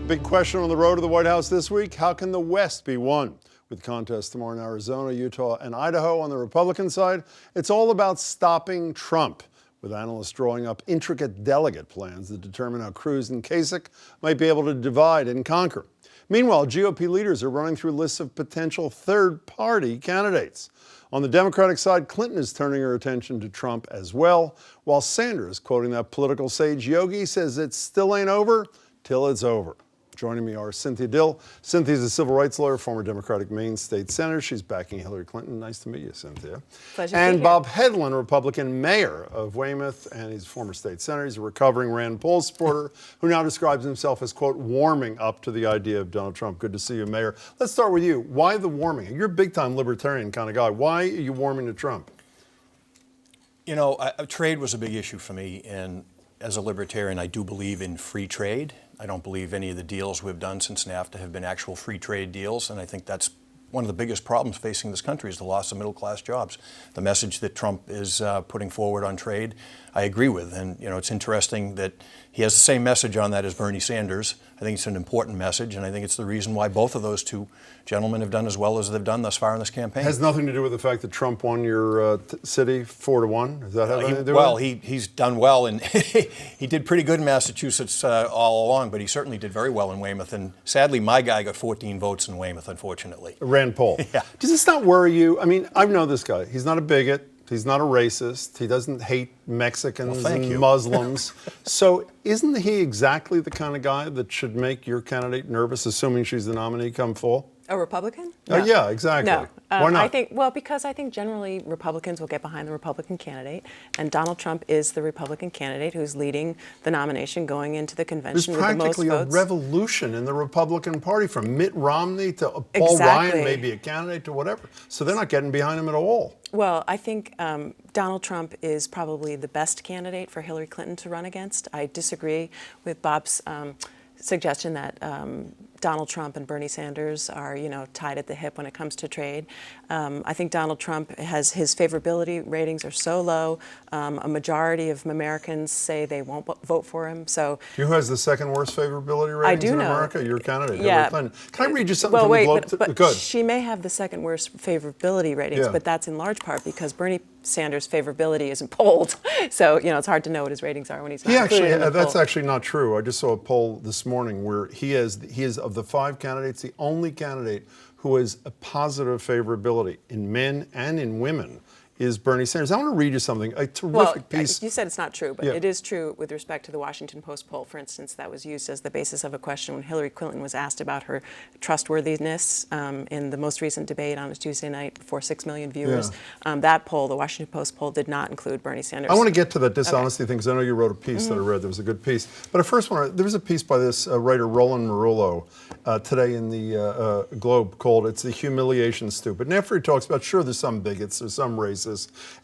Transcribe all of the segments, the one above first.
Big question on the road to the White House this week: how can the West be won? With contests tomorrow in Arizona, Utah, and Idaho on the Republican side, it's all about stopping Trump, with analysts drawing up intricate delegate plans that determine how Cruz and Kasich might be able to divide and conquer. Meanwhile, GOP leaders are running through lists of potential third-party candidates. On the Democratic side, Clinton is turning her attention to Trump as well, while Sanders, quoting that political sage Yogi, says it still ain't over till it's over. Joining me are Cynthia Dill. Cynthia's a civil rights lawyer, former Democratic Maine state senator. She's backing Hillary Clinton. Nice to meet you, Cynthia. Pleasure to be And here. Bob Hedlund, Republican mayor of Weymouth, and he's a former state senator. He's a recovering Rand Paul supporter who now describes himself as, quote, warming up to the idea of Donald Trump. Good to see you, Mayor. Let's start with you. Why the warming? You're a big-time libertarian kind of guy. Why are you warming to Trump? You know, trade was a big issue for me, and as a libertarian, I do believe in free trade. I don't believe any of the deals we've done since NAFTA have been actual free trade deals, and I think that's one of the biggest problems facing this country is the loss of middle-class jobs. The message that Trump is putting forward on trade, I agree with, and you know, it's interesting that he has the same message on that as Bernie Sanders. I think it's an important message, and I think it's the reason why both of those two gentlemen have done as well as they've done thus far in this campaign. Has nothing to do with the fact that Trump won your city 4-1? Does that have anything to do well, with it? he's done well, and he did pretty good in Massachusetts all along, but he certainly did very well in Weymouth. And sadly, my guy got 14 votes in Weymouth, unfortunately. Rand Paul. Yeah. Does this not worry you? I mean, I know this guy. He's not a bigot. He's not a racist. He doesn't hate Mexicans and Muslims. So isn't he exactly the kind of guy that should make your candidate nervous, assuming she's the nominee come fall? A Republican? No. Yeah, exactly. No. Why not? Because I think generally Republicans will get behind the Republican candidate, and Donald Trump is the Republican candidate who's leading the nomination going into the convention with the most votes. There's practically a revolution in the Republican Party, from Mitt Romney to Paul Ryan, maybe a candidate, to whatever. So they're not getting behind him at all. Well, I think Donald Trump is probably the best candidate for Hillary Clinton to run against. I disagree with Bob's suggestion that Donald Trump and Bernie Sanders are, tied at the hip when it comes to trade. I think Donald Trump has his favorability ratings are so low. A majority of Americans say they won't vote for him. So who has the second worst favorability ratings in America? Your candidate, yeah. Hillary Clinton. Can I read you something from the Globe? But Good. she may have the second worst favorability ratings, but that's in large part because Bernie Sanders' favorability isn't polled. So, it's hard to know what his ratings are when he's not included in the That's poll. actually not true. I just saw a poll this morning where he is of the 5 candidates, the only candidate who has a positive favorability in men and in women is Bernie Sanders. I want to read you something, a terrific piece. You said it's not true, but it is true with respect to the Washington Post poll, for instance, that was used as the basis of a question when Hillary Clinton was asked about her trustworthiness in the most recent debate on a Tuesday night before 6 million viewers. That poll, the Washington Post poll, did not include Bernie Sanders. I want to get to that dishonesty thing because I know you wrote a piece that I read that was a good piece. But I first there was a piece by this writer, Roland Marullo, today in the Globe called "It's the Humiliation Stupid." And after he talks about, sure, there's some bigots, there's some racists,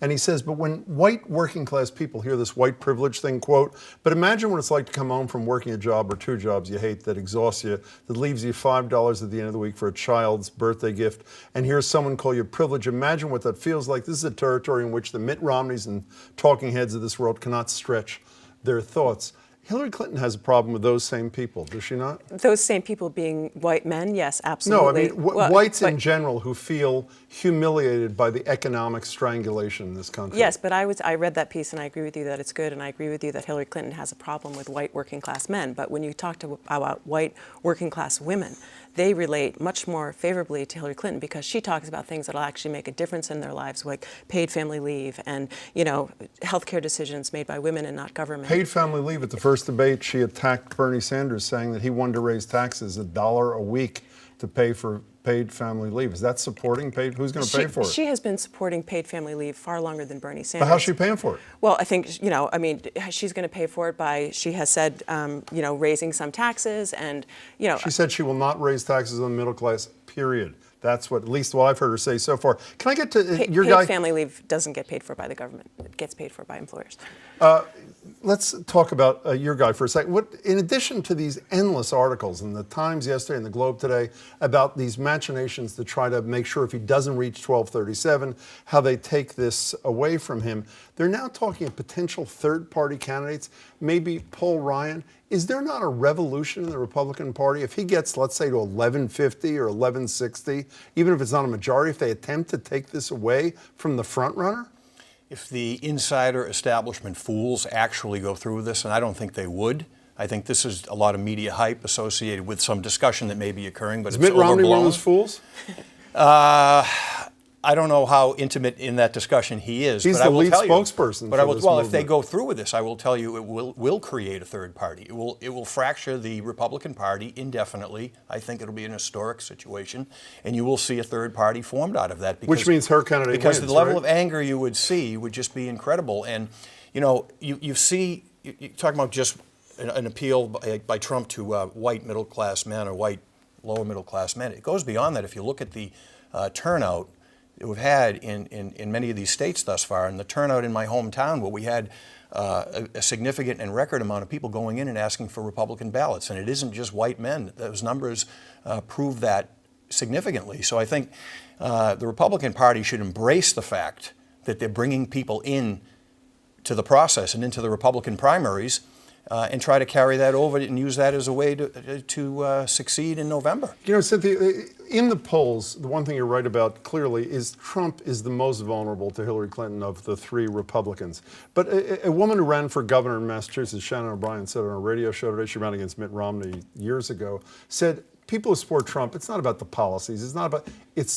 and he says, but when white working class people hear this white privilege thing, quote, but imagine what it's like to come home from working a job or 2 jobs you hate that exhausts you, that leaves you $5 at the end of the week for a child's birthday gift, and hear someone call you privilege. Imagine what that feels like. This is a territory in which the Mitt Romneys and talking heads of this world cannot stretch their thoughts. Hillary Clinton has a problem with those same people, does she not? Those same people being white men, yes, absolutely. No, I mean, whites in general who feel humiliated by the economic strangulation in this country. Yes, but I read that piece and I agree with you that it's good, and I agree with you that Hillary Clinton has a problem with white working class men. But when you talk about white working class women, they relate much more favorably to Hillary Clinton because she talks about things that will actually make a difference in their lives, like paid family leave and, healthcare decisions made by women and not government. Paid family leave. At the first debate, she attacked Bernie Sanders, saying that he wanted to raise taxes $1 a week to pay for paid family leave. Is that supporting paid? Who's going to pay for it? She has been supporting paid family leave far longer than Bernie Sanders. But how's she paying for it? Well, I think, she's going to pay for it by, she has said, raising some taxes and, She said she will not raise taxes on middle class period. That's what, at least what I've heard her say so far. Can I get to your paid guy? family leave doesn't get paid for by the government. It gets paid for by employers. Let's talk about your guy for a second. What, in addition to these endless articles in the Times yesterday and the Globe today about these machinations to try to make sure if he doesn't reach 1237, how they take this away from him, they're now talking of potential third-party candidates, maybe Paul Ryan. Is there not a revolution in the Republican Party if he gets, let's say, to 1150 or 1160, even if it's not a majority, if they attempt to take this away from the front runner? If the insider establishment fools actually go through with this, and I don't think they would, I think this is a lot of media hype associated with some discussion that may be occurring, but Is it's Mitt Romney one of overblown. those fools? I don't know how intimate in that discussion he is. He's but I the will lead tell you, spokesperson But for I will, this well, if they movement. go through with this, I will tell you it will create a third party. It will fracture the Republican Party indefinitely. I think it'll be an historic situation, and you will see a third party formed out of that. Because, Which means her candidate because wins, the level right? of anger you would see would just be incredible. And you know, you see, you're talking about just an appeal by Trump to white middle class men or white lower middle class men. It goes beyond that. If you look at the turnout that we've had in many of these states thus far, and the turnout in my hometown where we had a significant and record amount of people going in and asking for Republican ballots. And it isn't just white men. Those numbers prove that significantly. So I think the Republican Party should embrace the fact that they're bringing people in to the process and into the Republican primaries and try to carry that over and use that as a way to succeed in November. You know, Cynthia, in the polls, the one thing you're right about clearly is Trump is the most vulnerable to Hillary Clinton of the three Republicans. But a woman who ran for governor in Massachusetts, Shannon O'Brien, said on a radio show today, she ran against Mitt Romney years ago, said people who support Trump, it's not about the policies, it's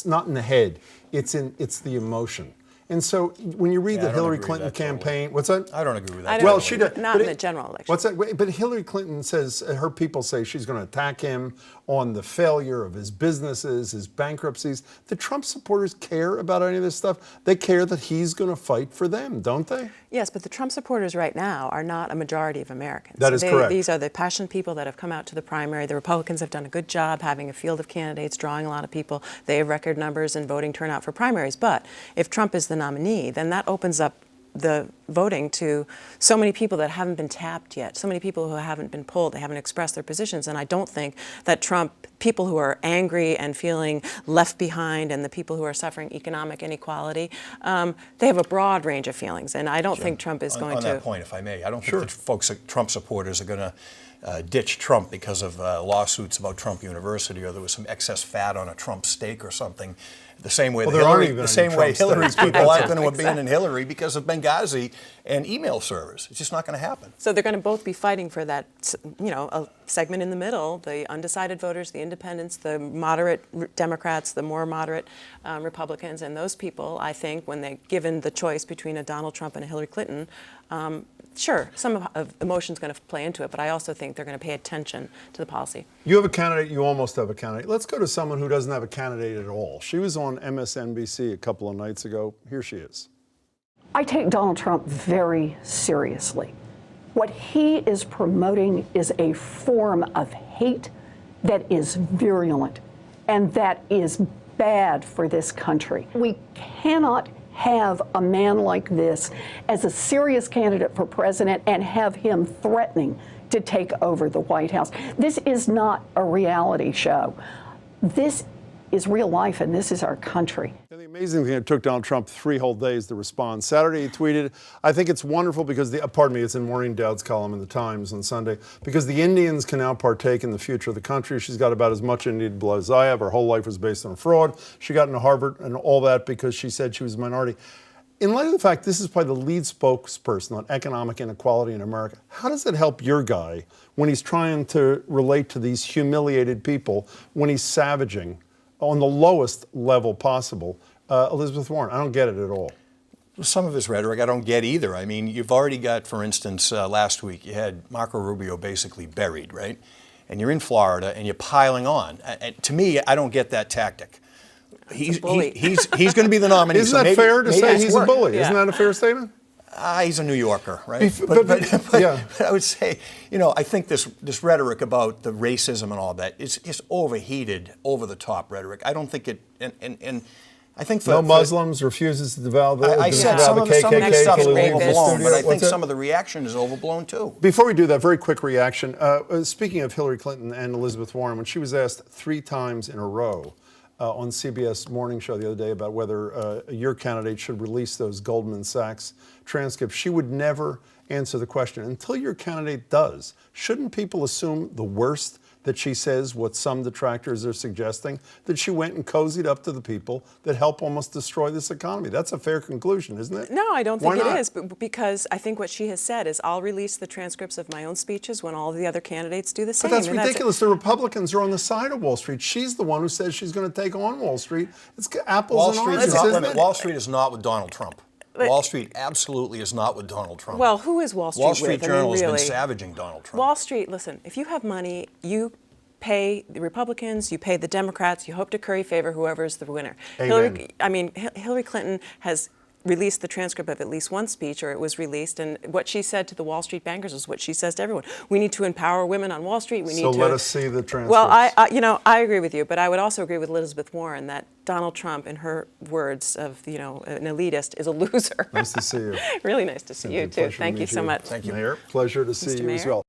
not in the head, it's the emotion. And so when you read the Hillary Clinton campaign, what's that? I don't agree with that. Well, she does. Not in the general election. What's that? But Hillary Clinton says, her people say she's going to attack him on the failure of his businesses, his bankruptcies. The Trump supporters care about any of this stuff. They care that he's going to fight for them, don't they? Yes, but the Trump supporters right now are not a majority of Americans. That is correct. These are the passionate people that have come out to the primary. The Republicans have done a good job having a field of candidates, drawing a lot of people. They have record numbers and voting turnout for primaries. But if Trump is the nominee, then that opens up the voting to so many people that haven't been tapped yet, so many people who haven't been polled, they haven't expressed their positions. And I don't think that people who are angry and feeling left behind and the people who are suffering economic inequality, they have a broad range of feelings. And I don't think Trump is going to. On that point, if I may, I don't think that folks, Trump supporters are going to ditch Trump because of lawsuits about Trump University or there was some excess fat on a Trump steak or something. The same way, Hillary's people aren't going to abandon Hillary because of Benghazi and email servers. It's just not going to happen. So they're going to both be fighting for that, a segment in the middle, the undecided voters, the independents, the moderate Democrats, the more moderate Republicans. And those people, I think, when they're given the choice between a Donald Trump and a Hillary Clinton, sure, some of emotion's going to play into it, but I also think they're going to pay attention to the policy. You have a candidate, you almost have a candidate. Let's go to someone who doesn't have a candidate at all. She was on MSNBC a couple of nights ago. Here she is. I take Donald Trump very seriously. What he is promoting is a form of hate that is virulent and that is bad for this country. We cannot have a man like this as a serious candidate for president and have him threatening to take over the White House. This is not a reality show. This is real life, and this is our country. And the amazing thing, it took Donald Trump 3 whole days to respond. Saturday, he tweeted, I think it's wonderful because it's in Maureen Dowd's column in the Times on Sunday, because the Indians can now partake in the future of the country. She's got about as much Indian blood as I have. Her whole life was based on fraud. She got into Harvard and all that because she said she was a minority. In light of the fact this is probably the lead spokesperson on economic inequality in America, how does it help your guy when he's trying to relate to these humiliated people, when he's savaging on the lowest level possible? Elizabeth Warren, I don't get it at all. Some of his rhetoric I don't get either. I mean, you've already got, for instance, last week you had Marco Rubio basically buried, right? And you're in Florida and you're piling on. And to me, I don't get that tactic. He's going to be the nominee. Isn't that fair to say he's a bully? Yeah. Isn't that a fair statement? He's a New Yorker, right? Yeah. But I would say, I think this rhetoric about the racism and all that is overheated, over the top rhetoric. I don't think it, and I think No Muslims refuses to devour the I said devour some the of some of KKK this stuff is till he leaves the overblown, but I studio. think What's some that? of the reaction is overblown too. Before we do that, very quick reaction. Speaking of Hillary Clinton and Elizabeth Warren, when she was asked 3 times in a row on CBS Morning Show the other day about whether your candidate should release those Goldman Sachs transcripts, she would never answer the question. Until your candidate does, shouldn't people assume the worst, that she says what some detractors are suggesting, that she went and cozied up to the people that help almost destroy this economy? That's a fair conclusion, isn't it? No, I don't Why think it not? is, but because I think what she has said is I'll release the transcripts of my own speeches when all the other candidates do the same. But that's and ridiculous. The Republicans are on the side of Wall Street. She's the one who says she's going to take on Wall Street. It's apples and oranges, isn't it? Wall Street is not with Donald Trump. Wall Street absolutely is not with Donald Trump. Well, who is Wall Street Wall Street with? Journal has really, been savaging Donald Trump. Wall Street, listen, if you have money, you pay the Republicans, you pay the Democrats, you hope to curry favor whoever is the winner. Amen. Hillary Clinton has released the transcript of at least one speech, or it was released, and what she said to the Wall Street bankers is what she says to everyone. We need to empower women on Wall Street. We need So to. let us see the transcripts. Well, I agree with you, but I would also agree with Elizabeth Warren that Donald Trump, in her words of, an elitist, is a loser. Nice to see you. Really nice to see you, too. Pleasure to Thank you meet so much. Thank you. Mayor, pleasure to see Mr. you as Mayor? well.